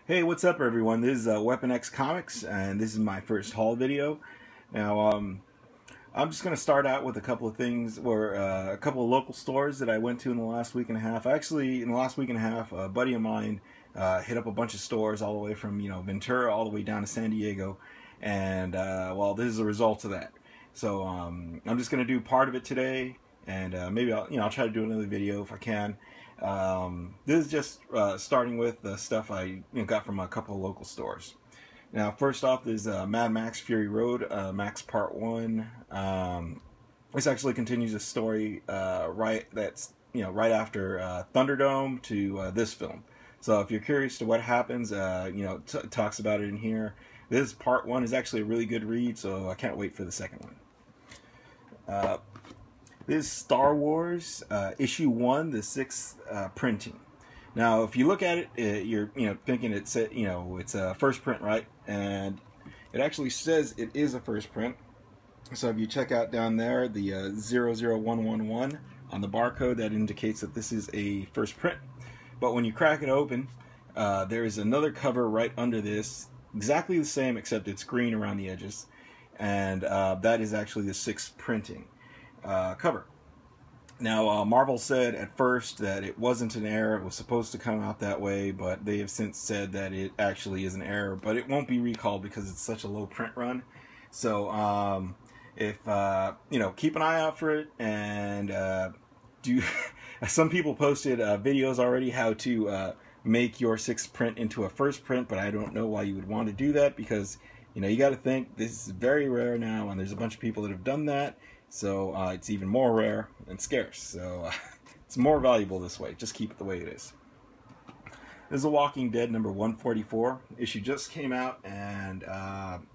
Hey, what's up, everyone? This is Weapon X Comics, and this is my first haul video. Now, I'm just going to start out with a couple of things, or a couple of local stores that I went to in the last week and a half. Actually, in the last week and a half, a buddy of mine hit up a bunch of stores all the way from, Ventura all the way down to San Diego, and, well, this is a result of that. So, I'm just going to do part of it today, and maybe I'll try to do another video if I can. This is just starting with the stuff I got from a couple of local stores. Now, first off is Mad Max Fury Road, Max Part 1. This actually continues the story right after Thunderdome to this film. So if you're curious to what happens, it talks about it in here. This Part 1 is actually a really good read, so I can't wait for the second one. This is Star Wars issue 1, the 6th printing. Now, if you look at it, you're thinking it's a first print, right? And it actually says it is a first print. So if you check out down there the 00111 on the barcode, that indicates that this is a first print. But when you crack it open, there is another cover right under this, exactly the same except it's green around the edges, and that is actually the 6th printing cover. Now, Marvel said at first that it wasn't an error, it was supposed to come out that way, but they have since said that it actually is an error, but it won't be recalled because it's such a low print run. So, keep an eye out for it, and some people posted videos already how to make your 6th print into a first print, but I don't know why you would want to do that, because you got to think this is very rare now, and there's a bunch of people that have done that. So it's even more rare and scarce. So it's more valuable this way. Just keep it the way it is. This is The Walking Dead number 144. Issue just came out, and don't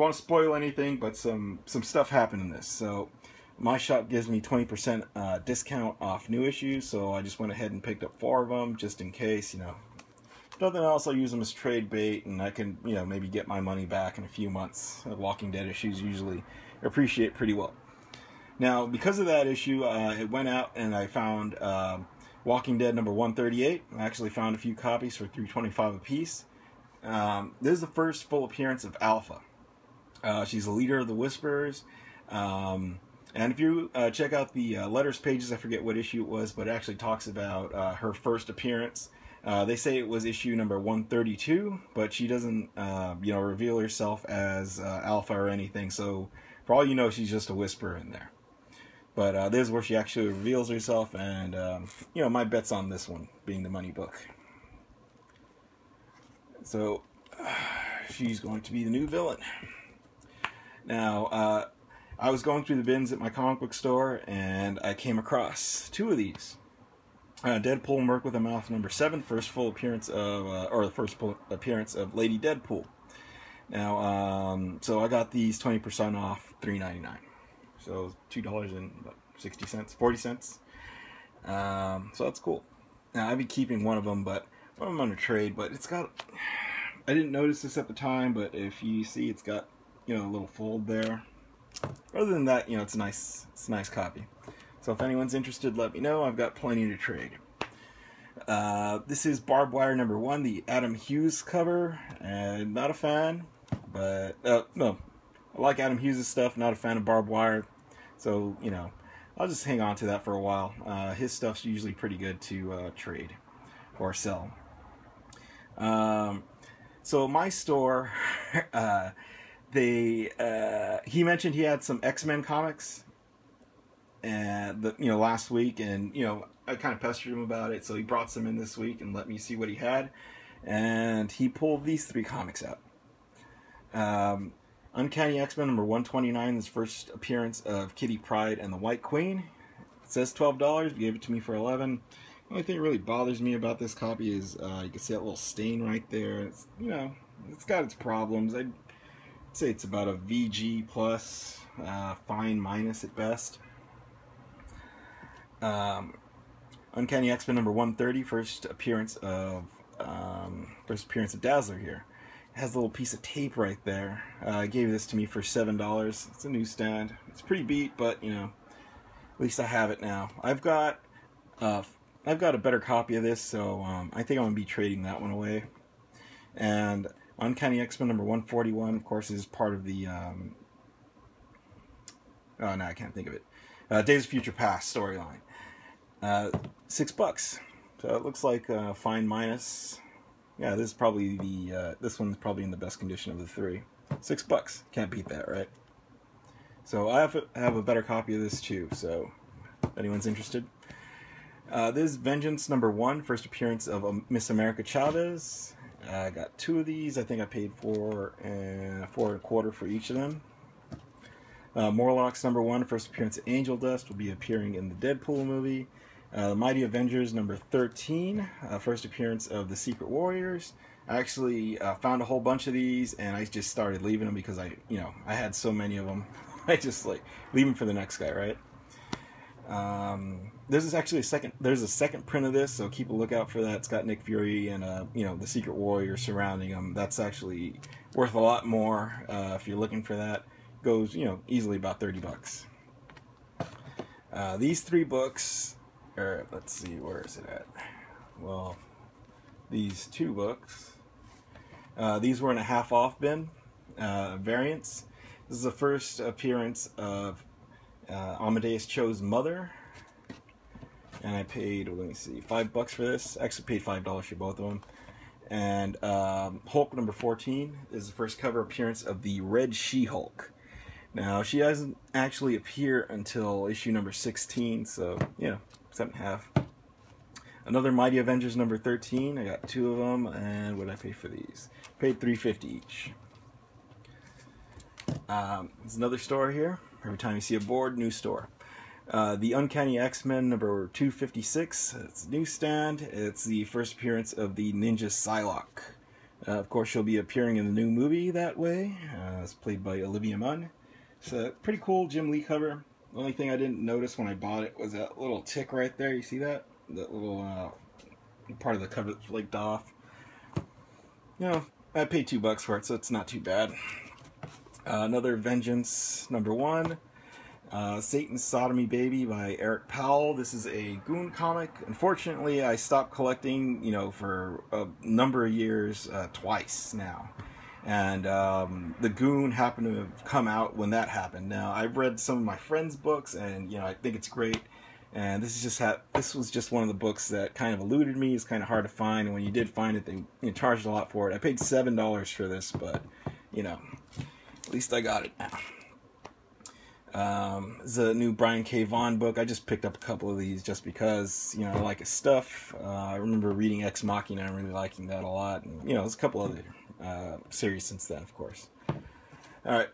want to spoil anything, but some stuff happened in this. So my shop gives me 20% discount off new issues, so I just went ahead and picked up 4 of them just in case. Nothing else, I'll use them as trade bait, and I can maybe get my money back in a few months. Walking Dead issues usually appreciate pretty well. Now, because of that issue, it went out and I found Walking Dead number 138. I actually found a few copies for $3.25 a piece. This is the first full appearance of Alpha. She's the leader of the Whisperers. And if you check out the letters pages, I forget what issue it was, but it actually talks about her first appearance. They say it was issue number 132, but she doesn't, reveal herself as Alpha or anything. So, for all you know, she's just a Whisperer in there. But this is where she actually reveals herself, and my bet's on this one being the money book. So she's going to be the new villain. Now, I was going through the bins at my comic book store, and I came across 2 of these. Deadpool and Merc with a Mouth number 7, first full appearance of, Lady Deadpool. Now, so I got these 20% off, $3.99. So $2.60, 40 cents. So that's cool. Now I'd be keeping one of them, but one of them on a trade. But it's got, I didn't notice this at the time, but if you see, it's got a little fold there. Other than that, it's a nice copy. So if anyone's interested, let me know. I've got plenty to trade. This is Barbed Wire number 1, the Adam Hughes cover. And not a fan, but no. I like Adam Hughes' stuff, not a fan of Barbed Wire, so, I'll just hang on to that for a while. His stuff's usually pretty good to trade or sell. So my store, he mentioned he had some X-Men comics, and last week, and I kind of pestered him about it, so he brought some in this week and let me see what he had, and he pulled these 3 comics out. Uncanny X-Men number 129, this first appearance of Kitty Pryde and the White Queen. It says $12, gave it to me for $11. The only thing that really bothers me about this copy is you can see that little stain right there. It's, it's got its problems. I'd say it's about a VG plus, fine minus at best. Uncanny X-Men number 130, first appearance of Dazzler here. It has a little piece of tape right there. Gave this to me for $7. It's a newsstand. It's pretty beat, but at least I have it now. I've got a better copy of this, so I think I'm gonna be trading that one away. And Uncanny X-Men number 141, of course, is part of the oh no, I can't think of it. Days of Future Past storyline. $6. So it looks like fine minus. Yeah, this is probably the this one's probably in the best condition of the three. $6. Can't beat that, right? So I have a better copy of this too. So if anyone's interested. This is Vengeance number 1, first appearance of Miss America Chavez. I got 2 of these. I think I paid $4.25 for each of them. Morlocks number 1, first appearance of Angel Dust, will be appearing in the Deadpool movie. The Mighty Avengers number 13, first appearance of the Secret Warriors. I actually found a whole bunch of these, and I just started leaving them because I had so many of them. I just like leave them for the next guy, right? There's actually a second print of this, so keep a lookout for that. It's got Nick Fury and the Secret Warrior surrounding him. That's actually worth a lot more if you're looking for that. Goes easily about $30. These 3 books, or let's see, where is it at? Well, these 2 books, these were in a half off bin, variants. This is the first appearance of Amadeus Cho's mother, and I paid, let me see, $5 for this. Actually paid $5 for both of them. And Hulk number 14 is the first cover appearance of the Red She-Hulk. Now, she doesn't actually appear until issue number 16, so, 7.5. Another Mighty Avengers number 13. I got 2 of them, and what did I pay for these? Paid $3.50 each. There's another store here. Every time you see a board, new store. The Uncanny X-Men number 256. It's a newsstand. It's the first appearance of the Ninja Psylocke. Of course, she'll be appearing in the new movie that way. It's played by Olivia Munn. It's a pretty cool Jim Lee cover. The only thing I didn't notice when I bought it was that little tick right there. You see that? That little part of the cover that flaked off. I paid $2 for it, so it's not too bad. Another Vengeance number 1. Satan's Sodomy Baby by Eric Powell. This is a Goon comic. Unfortunately, I stopped collecting, for a number of years, twice now. And the Goon happened to have come out when that happened. Now, I've read some of my friends' books, and I think it's great. And this was just one of the books that kind of eluded me. It's kind of hard to find, and when you did find it, they charged a lot for it. I paid $7 for this, but at least I got it now. It's a new Brian K. Vaughan book. I just picked up a couple of these just because, I like his stuff. I remember reading Ex Machina and really liking that a lot. And, there's a couple other series since then, of course. Alright.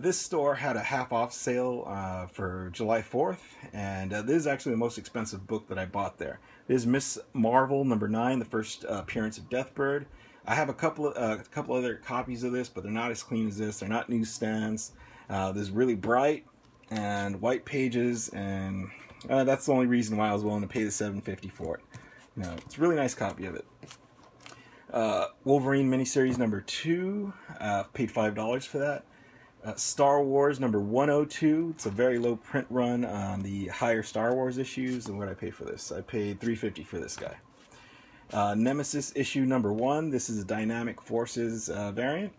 This store had a half-off sale for July 4th, and this is actually the most expensive book that I bought there. This is Miss Marvel number 9, the first appearance of Deathbird. I have a couple other copies of this, but they're not as clean as this. They're not newsstands. There's really bright and white pages, and that's the only reason why I was willing to pay the $7.50 for it. It's a really nice copy of it. Wolverine miniseries number 2, paid $5 for that. Star Wars number 102. It's a very low print run on the higher Star Wars issues. And what did I pay for this? I paid $3.50 for this guy. Nemesis issue number 1. This is a Dynamic Forces variant.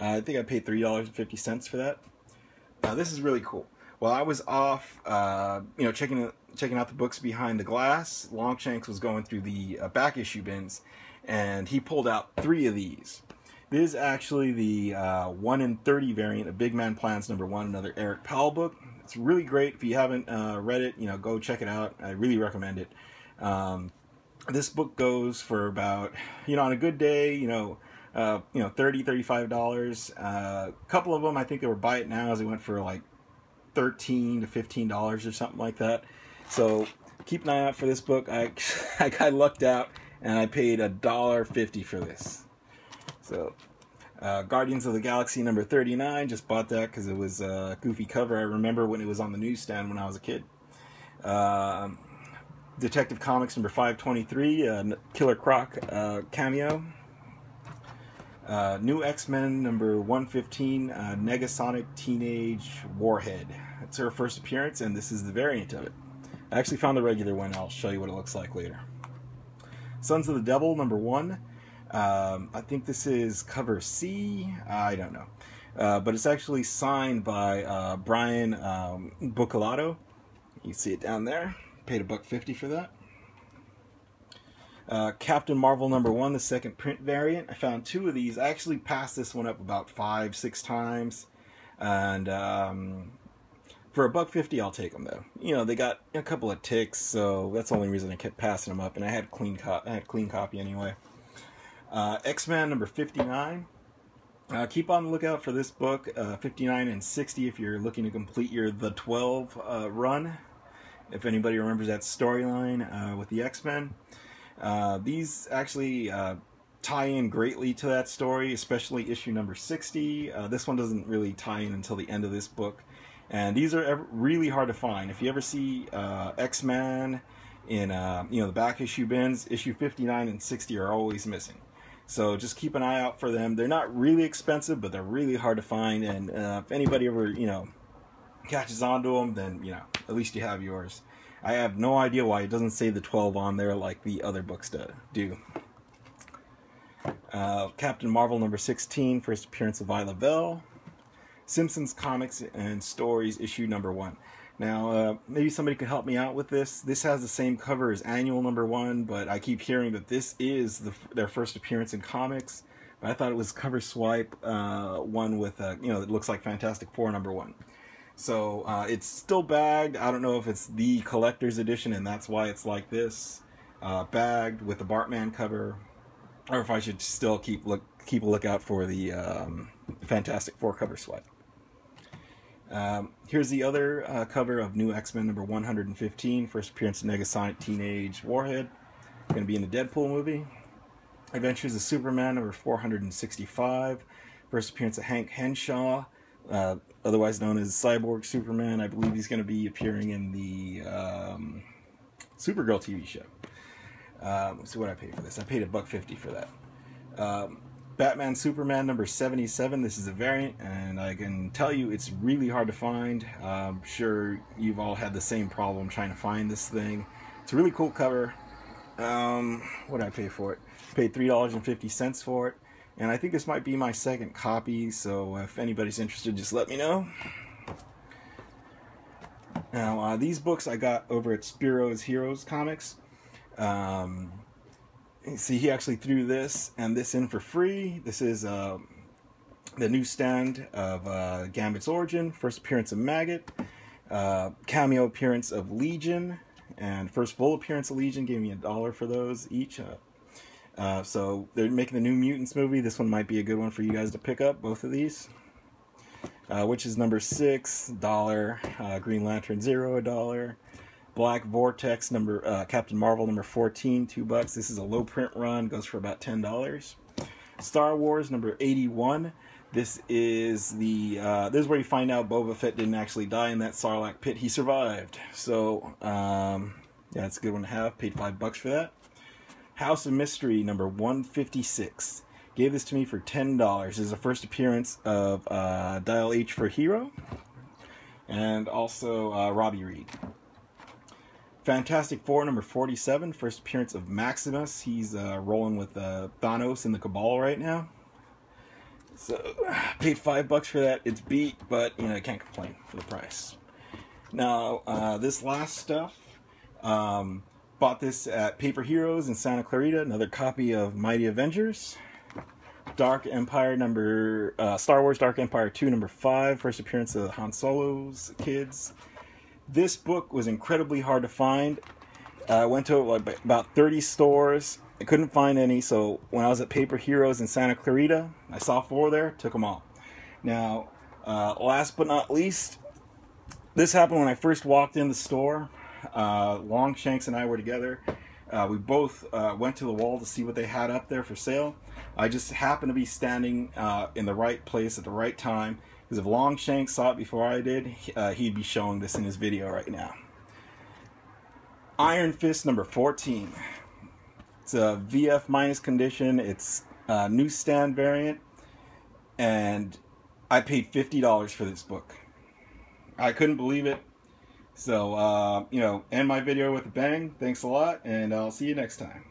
I think I paid $3.50 for that. This is really cool. While I was off, checking out the books behind the glass, Longshanks was going through the back issue bins, and he pulled out 3 of these. This is actually the 1 in 30 variant of Big Man Plans number 1, another Eric Powell book. It's really great. If you haven't read it, go check it out. I really recommend it. This book goes for about, on a good day, $30, $35. A couple of them, I think they were buy it now, as they went for like $13 to $15 or something like that. So keep an eye out for this book. I lucked out, and I paid $1.50 for this. So, Guardians of the Galaxy number 39, just bought that because it was a goofy cover. I remember when it was on the newsstand when I was a kid. Detective Comics number 523, Killer Croc cameo. New X-Men number 115, Negasonic Teenage Warhead. It's her first appearance, and this is the variant of it. I actually found the regular one. I'll show you what it looks like later. Sons of the Devil number 1. I think this is cover C. I don't know. But it's actually signed by Brian Buccellato. You see it down there. Paid $1.50 for that. Captain Marvel #1, the second print variant. I found 2 of these. I actually passed this one up about 5-6 times. And for $1.50, I'll take them though. You know, they got a couple of ticks, so that's the only reason I kept passing them up. And I had clean copy anyway. X-Men #59. Keep on the lookout for this book, 59 and 60, if you're looking to complete your The 12 run. If anybody remembers that storyline with the X-Men. These actually tie in greatly to that story, especially issue number 60. This one doesn't really tie in until the end of this book. And these are really hard to find. If you ever see X-Men in the back issue bins, issue 59 and 60 are always missing. So just keep an eye out for them. They're not really expensive, but they're really hard to find. And if anybody ever, catches on to them, then, at least you have yours. I have no idea why it doesn't say the 12 on there like the other books do. Captain Marvel #16, first appearance of Viola Bell. Simpsons Comics and Stories, issue #1. Now, maybe somebody could help me out with this. This has the same cover as Annual #1, but I keep hearing that this is their first appearance in comics. But I thought it was cover swipe one with, that looks like Fantastic Four #1. So it's still bagged. I don't know if it's the collector's edition and that's why it's like this, bagged with the Bartman cover, or if I should still keep a lookout for the Fantastic Four cover swipe. Here's the other cover of New X-Men #115, first appearance of Negasonic Teenage Warhead. Going to be in the Deadpool movie. Adventures of Superman #465, first appearance of Hank Henshaw, otherwise known as Cyborg Superman. I believe he's going to be appearing in the Supergirl TV show. Let's see what I paid for this. I paid $1.50 for that. Batman Superman #77. This is a variant, and I can tell you it's really hard to find. I'm sure you've all had the same problem trying to find this thing. It's a really cool cover. What did I pay for it? Paid $3.50 for it. And I think this might be my second copy, so if anybody's interested, just let me know. Now, these books I got over at Spiro's Heroes Comics. See, he actually threw this and this in for free. This is the newsstand of Gambit's origin, first appearance of Maggot, cameo appearance of Legion, and first full appearance of Legion. Gave me $1 for those each. So they're making the New Mutants movie. This one might be a good one for you guys to pick up, both of these. Which is #6, $1. Green Lantern 0, $1. Black Vortex Captain Marvel #14, $2. This is a low print run, goes for about $10. Star Wars #81. This is this is where you find out Boba Fett didn't actually die in that Sarlacc pit. He survived. So yeah, it's a good one to have. Paid $5 for that. House of Mystery #156. Gave this to me for $10. This is the first appearance of Dial H for Hero, and also Robbie Reed. Fantastic Four #47, first appearance of Maximus. He's rolling with Thanos in the Cabal right now. So, paid $5 for that. It's beat, but I can't complain for the price. Now, this last stuff, bought this at Paper Heroes in Santa Clarita. Another copy of Mighty Avengers. Dark Empire Star Wars Dark Empire 2 #5, first appearance of Han Solo's kids. This book was incredibly hard to find. I went to about 30 stores. I couldn't find any, so when I was at Paper Heroes in Santa Clarita, I saw 4 there, took them all. Now, last but not least, this happened when I first walked in the store. Longshanks and I were together. We both went to the wall to see what they had up there for sale. I just happened to be standing in the right place at the right time, because if Longshanks saw it before I did, he'd be showing this in his video right now. Iron Fist #14. It's a VF minus condition. It's a newsstand variant, and I paid $50 for this book. I couldn't believe it. So, end my video with a bang. Thanks a lot, and I'll see you next time.